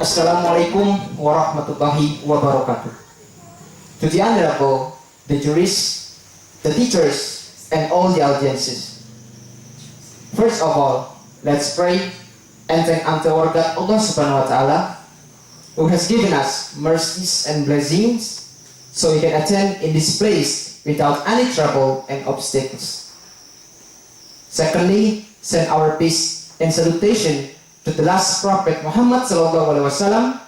Assalamualaikum warahmatullahi wabarakatuh. To the honorable, the jurists, the teachers, and all the audiences. First of all, let's pray and thank unto our God Allah Subhanahu wa Ta'ala, who has given us mercies and blessings so we can attend in this place without any trouble and obstacles. Secondly, send our peace and salutation to the last Prophet Muhammad sallallahu alaihi wasallam,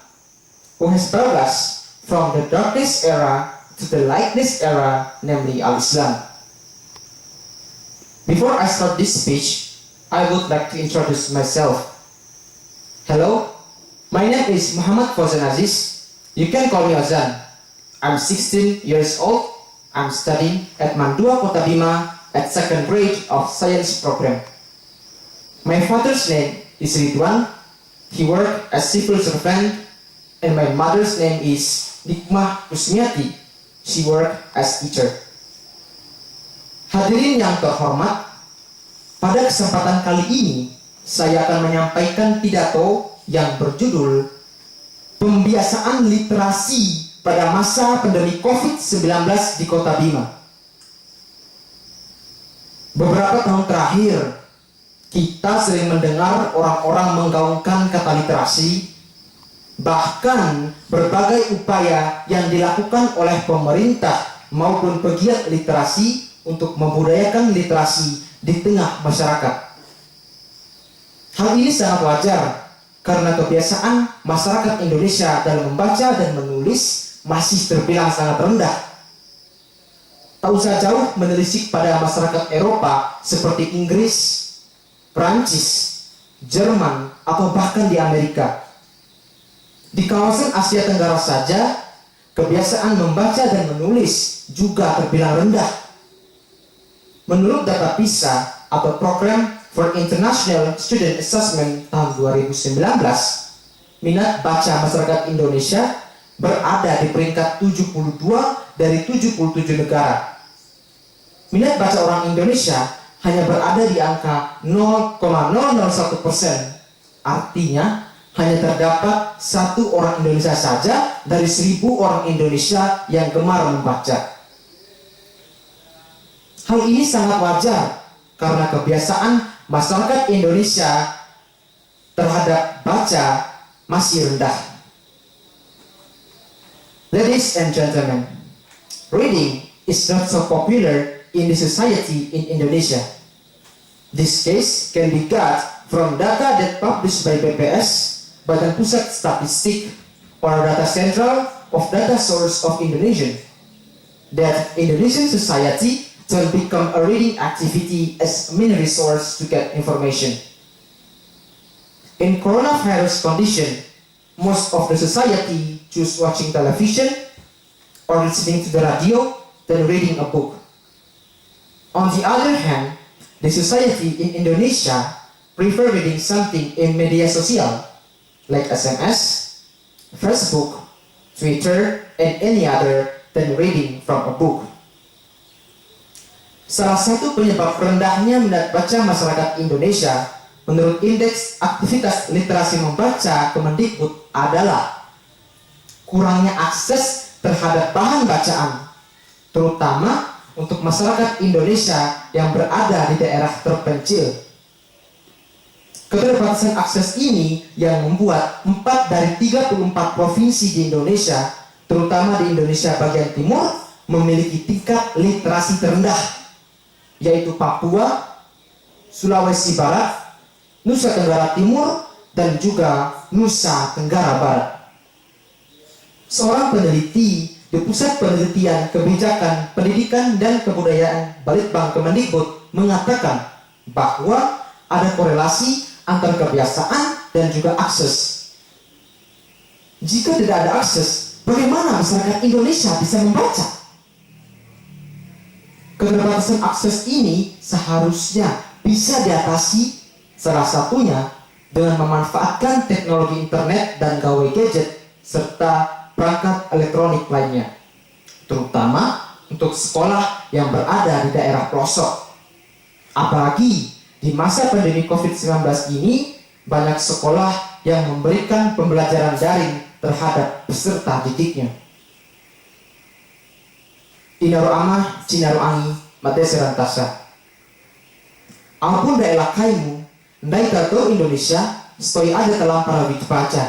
who has brought us from the darkness era to the lightness era, namely Al-Islam. Before I start this speech, I would like to introduce myself. Hello, my name is Muhammad Fauzan Aziz. You can call me Azan. I'm 16 years old. I'm studying at Mandua Kota Bima at second grade of science program. My father's name is Ridwan. He worked as civil servant, and my mother's name is Nikmah Kusmiati. She worked as teacher. Hadirin yang terhormat, pada kesempatan kali ini saya akan menyampaikan pidato yang berjudul Pembiasaan Literasi pada Masa Pandemi COVID-19 di Kota Bima. Beberapa tahun terakhir, kita sering mendengar orang-orang menggaungkan kata literasi, bahkan berbagai upaya yang dilakukan oleh pemerintah maupun pegiat literasi untuk membudayakan literasi di tengah masyarakat. Hal ini sangat wajar karena kebiasaan masyarakat Indonesia dalam membaca dan menulis masih terbilang sangat rendah. Tak usah jauh menelisik pada masyarakat Eropa seperti Inggris, Prancis, Jerman, atau bahkan di Amerika. Di kawasan Asia Tenggara saja, kebiasaan membaca dan menulis juga terbilang rendah. Menurut data PISA atau Program for International Student Assessment tahun 2019, minat baca masyarakat Indonesia berada di peringkat 72 dari 77 negara. Minat baca orang Indonesia hanya berada di angka 0,001%. Artinya, hanya terdapat satu orang Indonesia saja dari 1000 orang Indonesia yang gemar membaca. Hal ini sangat wajar karena kebiasaan masyarakat Indonesia terhadap baca masih rendah. Ladies and gentlemen, reading is not so popular in the society in Indonesia. This case can be got from data that published by BPS, Badan Pusat Statistik, or Data Central of Data Source of Indonesia, that Indonesian society will become a reading activity as a main resource to get information. In coronavirus condition, most of the society choose watching television or listening to the radio than reading a book. On the other hand, the society in Indonesia prefer reading something in media sosial like SMS, Facebook, Twitter, and any other than reading from a book. Salah satu penyebab rendahnya minat baca masyarakat Indonesia menurut Indeks Aktivitas Literasi Membaca Kemendikbud adalah kurangnya akses terhadap bahan bacaan, terutama untuk masyarakat Indonesia yang berada di daerah terpencil. Keterbatasan akses ini yang membuat 4 dari 34 provinsi di Indonesia, terutama di Indonesia bagian timur, memiliki tingkat literasi terendah, yaitu Papua, Sulawesi Barat, Nusa Tenggara Timur, dan juga Nusa Tenggara Barat. Seorang peneliti di Pusat Penelitian Kebijakan Pendidikan dan Kebudayaan Balitbang Kemendikbud mengatakan bahwa ada korelasi antara kebiasaan dan juga akses. Jika tidak ada akses, bagaimana masyarakat Indonesia bisa membaca? Keterbatasan akses ini seharusnya bisa diatasi, salah satunya dengan memanfaatkan teknologi internet dan gawai gadget serta perangkat elektronik lainnya, terutama untuk sekolah yang berada di daerah pelosok. Apalagi di masa pandemi COVID-19 ini, banyak sekolah yang memberikan pembelajaran daring terhadap peserta didiknya. Inaru amah, cinaru angi, mate serantasa. Ampun daerah kaimu, ndai tato Indonesia, stoi ada dalam parawi baca.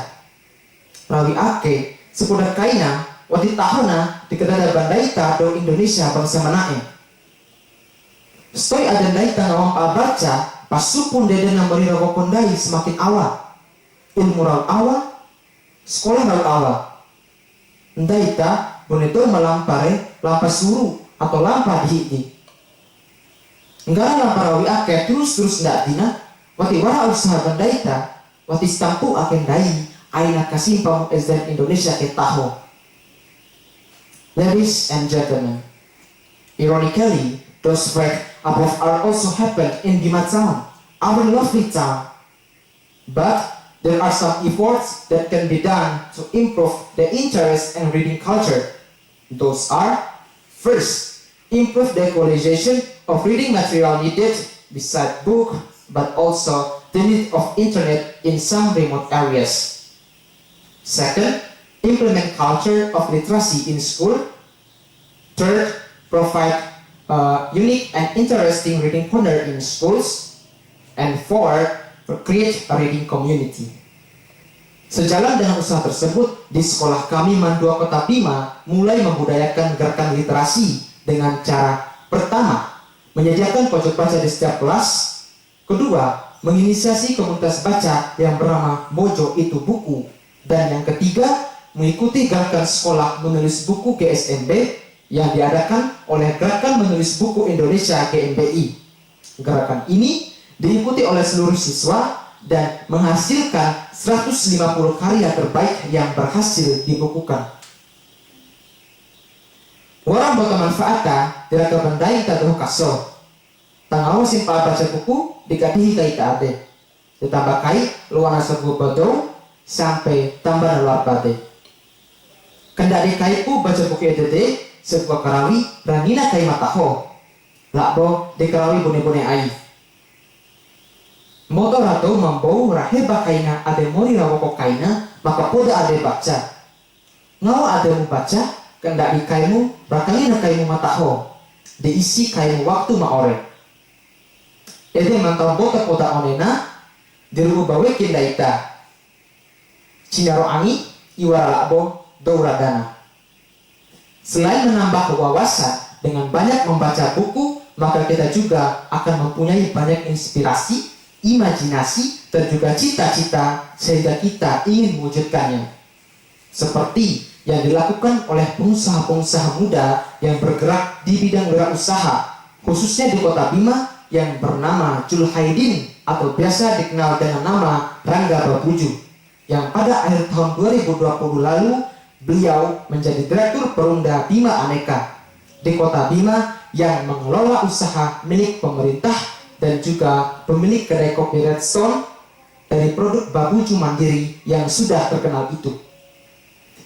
Parawi ake, sepudak kaina, wati tahona dikadada bandaita do Indonesia bangsa manae. Stoi ada ndaita ngawang baca, pasupun dede nambari rawa kondai semakin awal. Ilmu raw awal, sekolah raw awal. Ndaita boneto malampare lampa suru atau lampa dihiti. Enggak lampa rawi ake terus ndak dina, wati wara usaha bandaita, wati stampu aken dai, aina kasimpang SDN Indonesia ke tahu. Ladies and gentlemen, ironically, those facts above are also happened in Bima town, our lovely town. But there are some efforts that can be done to improve the interest and reading culture. Those are, first, improve the equalization of reading material needed beside book, but also the need of internet in some remote areas. Second, implement culture of literacy in school. Third, provide unique and interesting reading corner in schools. And fourth, create a reading community. Sejalan dengan usaha tersebut, di sekolah kami Mandua Kota Bima mulai membudayakan gerakan literasi dengan cara pertama, menyediakan pojok baca di setiap kelas. Kedua, menginisiasi komunitas baca yang bernama Mojo Itu Buku. Dan yang ketiga, mengikuti gerakan sekolah menulis buku GSMB yang diadakan oleh Gerakan Menulis Buku Indonesia GMBI. Gerakan ini diikuti oleh seluruh siswa dan menghasilkan 150 karya terbaik yang berhasil dibukukan. Orang bermanfaatkan diraga bandai taduh kaso. Tangawa simpal baca buku dikadihi kai ade. Ditambah kai luana sebuah badau sampai tambah luar bade. Kendari kai pu baca buku edede sebuah karawi ranina kai mataho. Lakbo dekarawi bune-bune ai. Motor atau membau raheba kaina ade mori rawoko kaina maka poda ade baca. Ngawa ade mu baca kendak di kaimu bakali na kaimu mataho diisi kaimu waktu maore. Jadi mantau boka poda onena dirubu bawe kindaita cinaro angi iwara lakbo douradana. Selain menambah wawasan dengan banyak membaca buku, maka kita juga akan mempunyai banyak inspirasi, imajinasi, dan juga cita-cita sehingga kita ingin mewujudkannya. Seperti yang dilakukan oleh pengusaha-pengusaha muda yang bergerak di bidang wirausaha, khususnya di Kota Bima yang bernama Julhaidin atau biasa dikenal dengan nama Rangga Babuju, yang pada akhir tahun 2020 lalu beliau menjadi Direktur Perumda Bima Aneka di Kota Bima yang mengelola usaha milik pemerintah dan juga pemilik kedai kopi Redstone dari produk Babuju Mandiri yang sudah terkenal itu.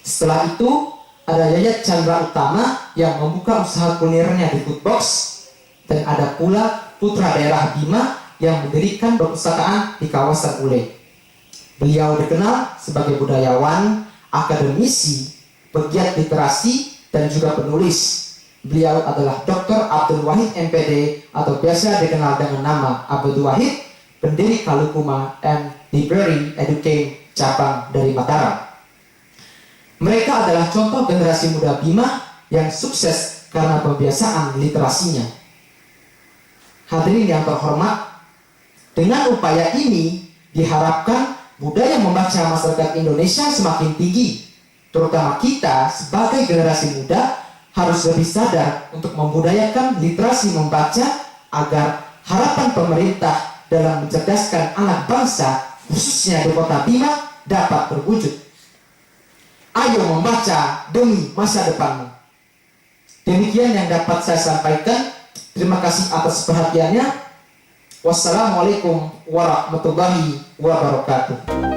Setelah itu, ada Yayat Chandra Utama yang membuka usaha kulinernya di Foodbox, dan ada pula putra daerah Bima yang mendirikan perpustakaan di kawasan Ule. Beliau dikenal sebagai budayawan, akademisi, pegiat literasi, dan juga penulis. Beliau adalah Dr. Abdul Wahid MPD atau biasa dikenal dengan nama Abdul Wahid, pendiri Kalukuma and Library Educate cabang dari Mataram. Mereka adalah contoh generasi muda Bima yang sukses karena pembiasaan literasinya. Hadirin yang terhormat, dengan upaya ini diharapkan budaya membaca masyarakat Indonesia semakin tinggi. Terutama kita sebagai generasi muda harus lebih sadar untuk membudayakan literasi membaca agar harapan pemerintah dalam mencerdaskan anak bangsa khususnya di Kota Bima dapat terwujud. Ayo membaca demi masa depanmu. Demikian yang dapat saya sampaikan. Terima kasih atas perhatiannya. Wassalamualaikum warahmatullahi wabarakatuh.